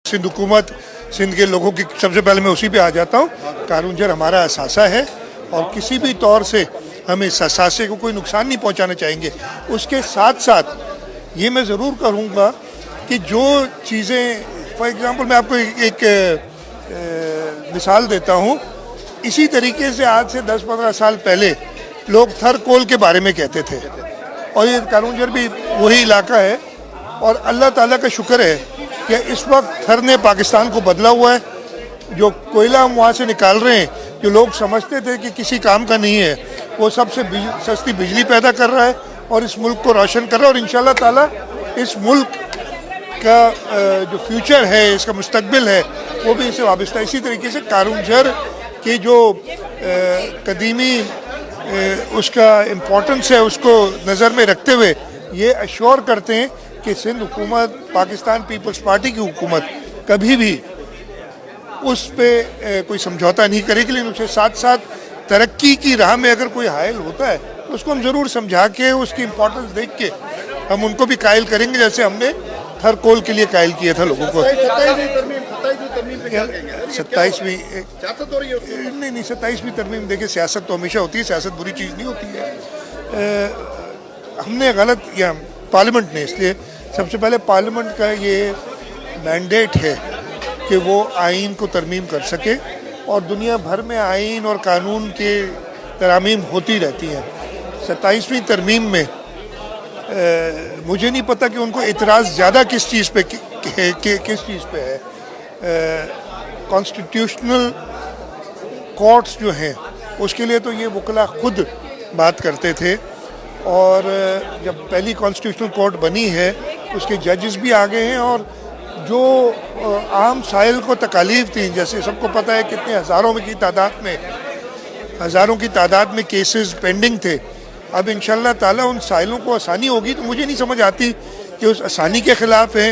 सिंध हुकूमत, सिंध के लोगों की, सबसे पहले मैं उसी पे आ जाता हूँ। कानूनजर हमारा असासा है और किसी भी तौर से हम इस असासे को कोई नुकसान नहीं पहुँचाना चाहेंगे। उसके साथ साथ ये मैं ज़रूर करूँगा कि जो चीज़ें, फॉर एग्ज़ाम्पल मैं आपको एक मिसाल देता हूँ। इसी तरीके से आज से 10-15 साल पहले लोग थर कोल के बारे में कहते थे और ये कानूनजर भी वही इलाका है और अल्लाह ताला का शुक्र है कि इस वक्त थर ने पाकिस्तान को बदला हुआ है। जो कोयला हम वहाँ से निकाल रहे हैं, जो लोग समझते थे कि किसी काम का नहीं है, वो सबसे सस्ती बिजली पैदा कर रहा है और इस मुल्क को रोशन कर रहा है। और इंशाल्लाह ताला इस मुल्क का जो फ्यूचर है, इसका मुस्तकबिल है, वो भी इससे वाबस्ता है। इसी तरीके से कानूनजर की जो कदीमी उसका इम्पोर्टेंस है, उसको नज़र में रखते हुए ये अश्योर करते हैं कि सिंध हुकूमत, पाकिस्तान पीपल्स पार्टी की हुकूमत कभी भी उस पे कोई समझौता नहीं करेगी। लेकिन उसके साथ साथ तरक्की की राह में अगर कोई हायल होता है तो उसको हम ज़रूर समझा के, उसकी इम्पोर्टेंस देख के हम उनको भी कायल करेंगे, जैसे हमने थर कोल के लिए कायल किया था लोगों को। 27वीं नहीं 27वीं तरमीम, देखिए सियासत तो हमेशा होती है, सियासत बुरी चीज़ नहीं होती है। हमने गलत, या पार्लियामेंट ने, इसलिए सबसे पहले पार्लियामेंट का ये मैंडेट है कि वो आइन को तरमीम कर सके और दुनिया भर में आइन और कानून के तरामीम होती रहती हैं। 27वीं तरमीम में मुझे नहीं पता कि उनको इतराज़ ज़्यादा किस चीज़ पे किस चीज़ पे है। कॉन्स्टिट्यूशनल कोर्ट्स जो हैं उसके लिए तो ये वकला खुद बात करते थे और जब पहली कॉन्स्टिट्यूशनल कोर्ट बनी है उसके जजेस भी आ गए हैं और जो आम साइल को तकालीफ थी, जैसे सबको पता है कितने हज़ारों की तादाद में केसेस पेंडिंग थे, अब इंशाल्लाह ताला उन साइलों को आसानी होगी। तो मुझे नहीं समझ आती कि उस आसानी के ख़िलाफ़ हैं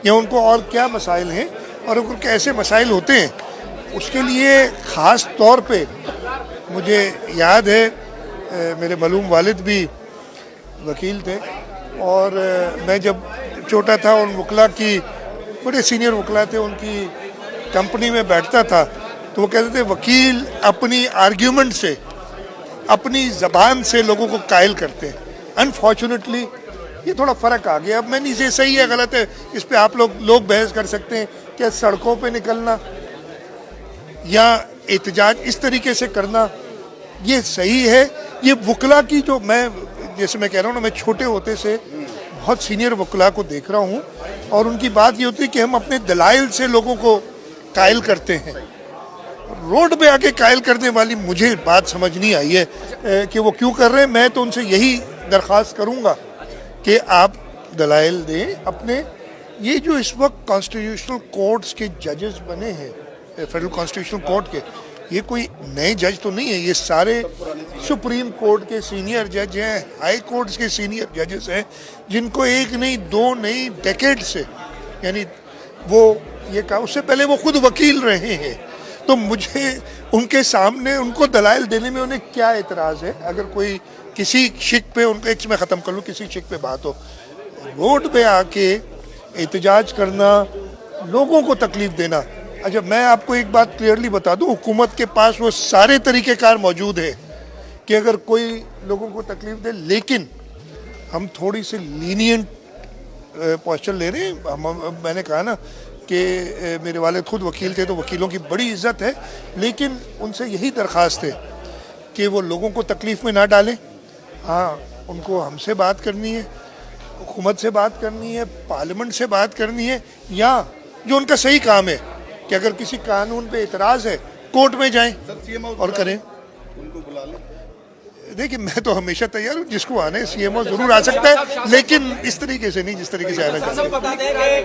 या उनको और क्या मसाइल हैं और उनको कैसे मसाइल होते हैं। उसके लिए ख़ास तौर पे मुझे याद है मेरे मलूम वालिद भी वकील थे और मैं जब छोटा था उन वकला की, बड़े सीनियर वकला थे, उनकी कंपनी में बैठता था तो वो कहते थे वकील अपनी आर्ग्यूमेंट से, अपनी ज़बान से लोगों को कायल करते हैं। अनफॉर्चुनेटली ये थोड़ा फ़र्क आ गया। अब मैं नहीं से सही है गलत है इस पे आप लोग बहस कर सकते हैं। क्या सड़कों पे निकलना या एहतजाज इस तरीके से करना ये सही है? ये वकला की जो, मैं जैसे मैं कह रहा हूँ ना, मैं छोटे होते से बहुत सीनियर वकला को देख रहा हूँ और उनकी बात ये होती है कि हम अपने दलाइल से लोगों को कायल करते हैं। रोड पे आके कायल करने वाली मुझे बात समझ नहीं आई है कि वो क्यों कर रहे हैं। मैं तो उनसे यही दरख्वास्त करूँगा कि आप दलाइल दें अपने। ये जो इस वक्त कॉन्स्टिट्यूशनल कोर्ट्स के जजेस बने हैं, फेडरल कॉन्स्टिट्यूशनल कोर्ट के, ये कोई नए जज तो नहीं है, ये सारे सुप्रीम कोर्ट के सीनियर जज हैं, हाई कोर्ट्स के सीनियर जजेस हैं, जिनको एक नहीं दो नहीं डेकेड से, यानी वो ये कहा, उससे पहले वो खुद वकील रहे हैं। तो मुझे उनके सामने उनको दलाइल देने में उन्हें क्या एतराज़ है? अगर कोई किसी शिक पे, उनको एक मैं ख़त्म कर लूँ, किसी शिक पे बात हो, रोड पे आके एहतजाज करना, लोगों को तकलीफ़ देना। अच्छा, मैं आपको एक बात क्लियरली बता दूं, हुकूमत के पास वो सारे तरीक़ेकार मौजूद है कि अगर कोई लोगों को तकलीफ़ दे, लेकिन हम थोड़ी सी लीनियंट पोस्चर ले रहे हैं। मैंने कहा ना कि मेरे वालिद खुद वकील थे तो वकीलों की बड़ी इज़्ज़त है, लेकिन उनसे यही दरख्वास्त है कि वो लोगों को तकलीफ़ में ना डालें। हाँ, उनको हमसे बात करनी है, हुकूमत से बात करनी है, पार्लियामेंट से बात करनी है, या जो उनका सही काम है कि अगर किसी कानून पे इतराज़ है कोर्ट में जाएं और करें। उनको बुला लें। देखिए, मैं तो हमेशा तैयार हूँ, जिसको आने सीएमओ जरूर आ सकता है, लेकिन इस तरीके से नहीं जिस तरीके से आना चाहिए।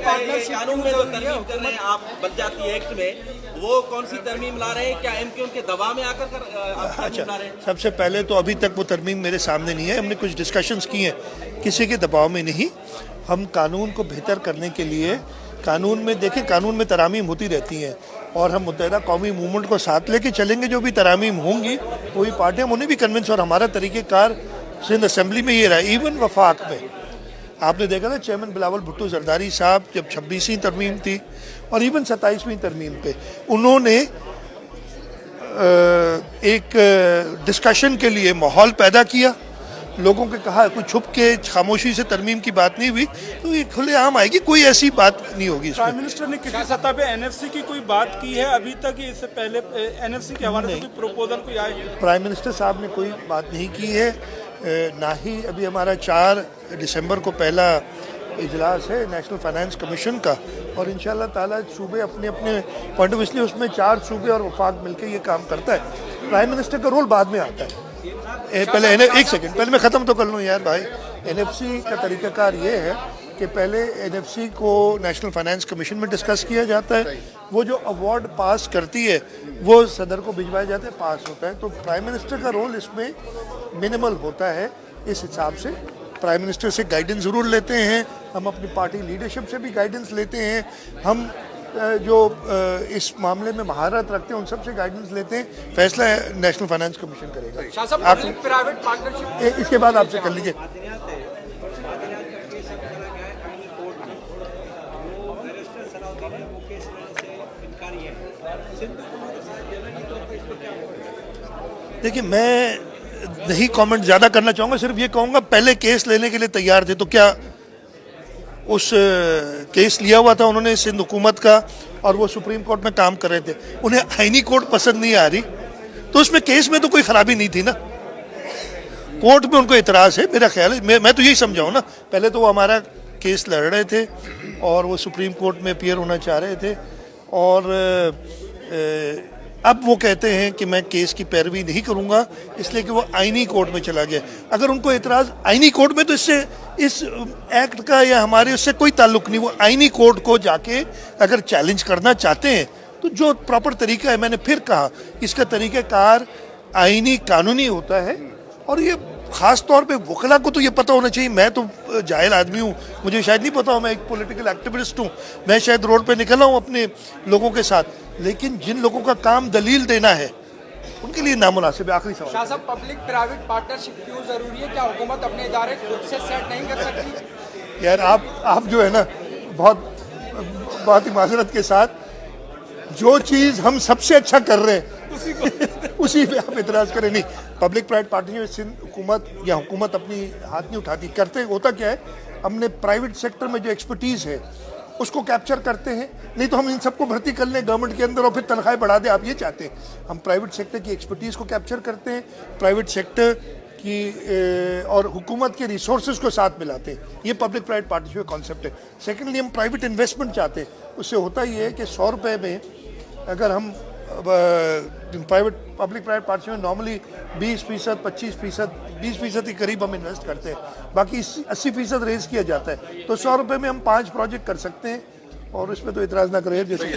कानून में जो तरमीम कर रहे हैं आप पंचायती एक्ट में, वो कौन सी तरमीम ला रहे हैं? क्या एमक्यू के दबाव में आकर अच्छा, सबसे पहले तो अभी तक वो तरमीम मेरे सामने नहीं है। हमने कुछ डिस्कशंस की हैं, किसी के दबाव में नहीं। हम कानून को बेहतर करने के लिए, कानून में देखें, कानून में तरामीम होती रहती हैं और हम मुत्तहिदा कौमी मूवमेंट को साथ लेके चलेंगे। जो भी तरामीम होंगी वही पार्टियाँ, हम उन्हें भी कन्विंस, और हमारा तरीक़ेकार सिंध असम्बली में ये रहा। इवन वफाक में आपने देखा था चेयरमैन बिलावल भुट्टो जरदारी साहब, जब 26वीं तरमीम थी, और इवन 27वीं तरमीम पे उन्होंने एक डिस्कशन के लिए माहौल पैदा किया, लोगों के कहा कोई छुप के खामोशी से तरमीम की बात नहीं हुई, तो ये खुलेआम आएगी, कोई ऐसी बात नहीं होगी। प्राइम मिनिस्टर ने किसी सतह पे एनएफसी की कोई बात की है अभी तक? इससे पहले एनएफसी के हवाले से कोई प्रपोजल कोई आए? प्राइम मिनिस्टर साहब ने कोई बात नहीं की है, ना ही अभी हमारा 4 दिसंबर को पहला इजलास है नेशनल फाइनेंस कमीशन का, और इंशाल्लाह ताला सूबे अपने अपने पॉइंट ऑफ, इसलिए उसमें 4 सूबे और वफाक मिलकर ये काम करता है। प्राइम मिनिस्टर का रोल बाद में आता है। पहले एक सेकंड, पहले मैं ख़त्म तो कर लूँ यार भाई। एनएफसी का तरीक़ाकार ये है कि पहले एनएफसी को नेशनल फाइनेंस कमीशन में डिस्कस किया जाता है, वो जो अवार्ड पास करती है वो सदर को भिजवाया जाता है, पास होता है। तो प्राइम मिनिस्टर का रोल इसमें मिनिमल होता है। इस हिसाब से प्राइम मिनिस्टर से गाइडेंस ज़रूर लेते हैं, हम अपनी पार्टी लीडरशिप से भी गाइडेंस लेते हैं, हम जो इस मामले में महारत रखते हैं उन सबसे गाइडेंस लेते हैं। फैसला नेशनल फाइनेंस कमीशन करेगा। आप प्राइवेट पार्टनरशिप इसके बाद आपसे कर लीजिए। देखिए, मैं नहीं कमेंट ज़्यादा करना चाहूँगा, सिर्फ ये कहूँगा पहले केस लेने के लिए तैयार थे, तो क्या उस केस लिया हुआ था उन्होंने सिंध हुकूमत का, और वो सुप्रीम कोर्ट में काम कर रहे थे, उन्हें आईनी कोर्ट पसंद नहीं आ रही, तो उसमें केस में तो कोई खराबी नहीं थी ना, कोर्ट में उनको इतराज़ है। मेरा ख्याल है, मैं तो यही समझाऊँ ना, पहले तो वो हमारा केस लड़ रहे थे और वो सुप्रीम कोर्ट में अपीयर होना चाह रहे थे, और अब वो कहते हैं कि मैं केस की पैरवी नहीं करूंगा, इसलिए कि वो आईनी कोर्ट में चला गया। अगर उनको इतराज़ आईनी कोर्ट में, तो इससे इस एक्ट का या हमारे उससे कोई ताल्लुक नहीं। वो आईनी कोर्ट को जाके अगर चैलेंज करना चाहते हैं तो जो प्रॉपर तरीका है, मैंने फिर कहा, इसका तरीक़ाकार आईनी कानूनी होता है, और ये ख़ास तौर पे वकला को तो ये पता होना चाहिए। मैं तो जाहिल आदमी हूँ, मुझे शायद नहीं पता हो, मैं एक पॉलिटिकल एक्टिविस्ट हूँ, मैं शायद रोड पे निकला हूँ अपने लोगों के साथ, लेकिन जिन लोगों का काम दलील देना है उनके लिए नामुनासिब है। आखिरी सवाल, शाह साहब, पब्लिक प्राइवेट पार्टनरशिप क्यों जरूरी है? क्या हुकूमत अपने इदारे खुद से सेट नहीं कर सकती? यार आप जो है ना, बहुत ही माजरत के साथ, जो चीज़ हम सबसे अच्छा कर रहे हैं उसी पे आप इतराज़ करें। नहीं, पब्लिक प्राइवेट पार्टनरशिप सिंध हुकूमत या हुकूमत अपनी हाथ नहीं उठाती, करते होता क्या है, हमने प्राइवेट सेक्टर में जो एक्सपर्टीज़ है उसको कैप्चर करते हैं। नहीं तो हम इन सबको भर्ती कर लें गवर्नमेंट के अंदर और फिर तनख्वाहें बढ़ा दें, आप ये चाहते हैं। हम प्राइवेट सेक्टर की एक्सपर्टीज़ को कैप्चर करते हैं, प्राइवेट सेक्टर की और हुकूमत के रिसोर्सेज को साथ मिलाते हैं। ये पब्लिक प्राइवेट पार्टनरशिप का कॉन्सेप्ट है। सेकेंडली, हम प्राइवेट इन्वेस्टमेंट चाहते हैं। उससे होता ये है कि 100 रुपये में अगर हम प्राइवेट पब्लिक प्राइवेट पार्टनरशिप में नॉर्मली 20%, 25%, 20% के करीब हम इन्वेस्ट करते हैं, बाकी 80% रेज किया जाता है। तो 100 रुपये में हम 5 प्रोजेक्ट कर सकते हैं, और इसमें तो इतराज़ ना करें जैसे